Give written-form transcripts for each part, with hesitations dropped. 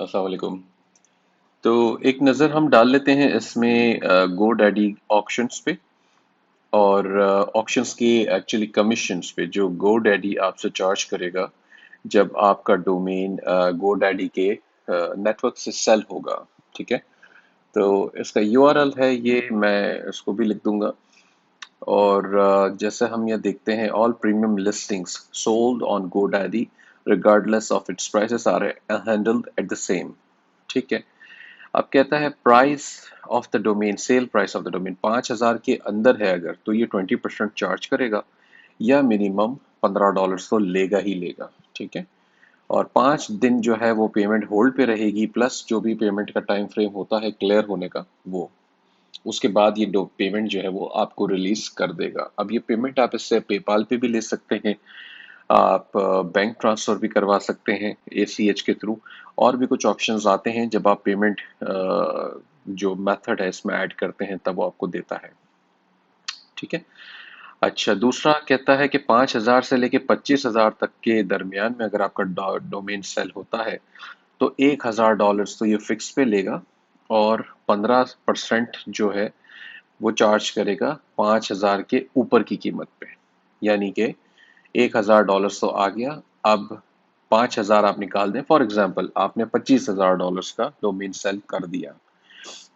अस्सलाम वालेकुम। तो एक नज़र हम डाल लेते हैं इसमें गो डैडी ऑक्शंस पे और ऑक्शंस की एक्चुअली कमीशंस पे जो गो डैडी आपसे चार्ज करेगा जब आपका डोमेन गो डैडी के नेटवर्क से सेल होगा। ठीक है। तो इसका यूआरएल है, ये मैं इसको भी लिख दूंगा। और जैसे हम ये देखते हैं, all premium listings sold on GoDaddy regardless of its prices are handled at the same. ठीक है। अब कहता है price of the domain, sale price of the domain 5,000 के अंदर है अगर, तो ये 20% चार्ज करेगा या मिनिमम $15 तो लेगा ही लेगा। ठीक है। और 5 दिन जो है वो पेमेंट होल्ड पे रहेगी, प्लस जो भी पेमेंट का टाइम फ्रेम होता है क्लियर होने का, वो उसके बाद ये दो पेमेंट जो है वो आपको रिलीज कर देगा। अब ये पेमेंट आप इससे पेपाल पे भी ले सकते हैं, आप बैंक ट्रांसफर भी करवा सकते हैं एसीएच के थ्रू। और भी कुछ ऑप्शंस आते हैं जब आप पेमेंट जो मेथड है इसमें ऐड करते हैं तब वो आपको देता है। ठीक है। अच्छा, दूसरा कहता है कि 5,000 से लेके 25,000 तक के दरमियान में अगर आपका डोमेन सेल होता है तो $1,000 तो ये फिक्स पे लेगा और 15% जो है वो चार्ज करेगा 5,000 के ऊपर की कीमत पे। यानी कि $1,000 तो आ गया, अब 5,000 आप निकाल दें। फॉर एग्जाम्पल आपने $25,000 का डोमेन सेल कर दिया,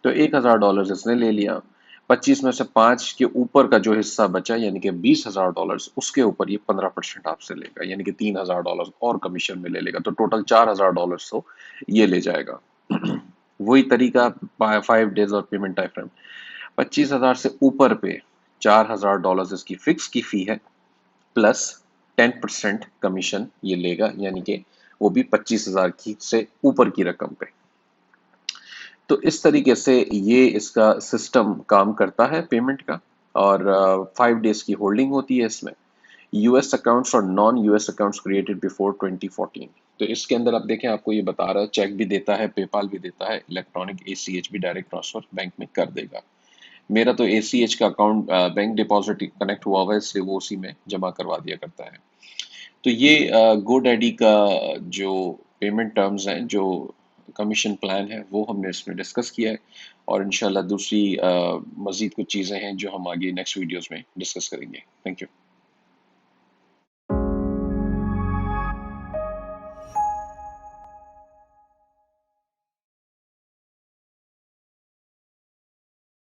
तो $1,000 इसने ले लिया। 25 में से 5 के ऊपर का जो हिस्सा बचा यानी कि $20,000, उसके ऊपर ये 15% आपसे लेगा, यानी कि $3,000 और कमीशन में ले लेगा। तो टोटल $4,000 तो ये ले जाएगा। वही तरीका 5 डेज और पेमेंट टाइम फ्रेम। 25,000 से ऊपर पे $4,000 इसकी फिक्स की फी है, प्लस 10% कमीशन ये लेगा, यानी कि वो भी 25,000 की से ऊपर की रकम पे। तो इस तरीके से ये इसका सिस्टम काम करता है पेमेंट का। और 5 डेज की होल्डिंग होती है इसमें। यूएस अकाउंट्स और non US accounts created before 2014। तो इसके अंदर आप देखें, आपको ये बता रहा है चेक भी देता है, पेपाल भी देता है, इलेक्ट्रॉनिक एसीएच भी डायरेक्ट ट्रांसफर बैंक में कर देगा। मेरा तो एसीएच का अकाउंट बैंक डिपॉजिट कनेक्ट हुआ हुआ है, इसलिए वो उसी में जमा करवा दिया करता है। तो ये GoDaddy का जो पेमेंट टर्म्स हैं, जो कमीशन प्लान है, वो हमने इसमें डिस्कस किया है। और इंशाल्लाह दूसरी मज़ीद कुछ चीज़ें हैं जो हम आगे नेक्स्ट वीडियोस में डिस्कस करेंगे। Thank you.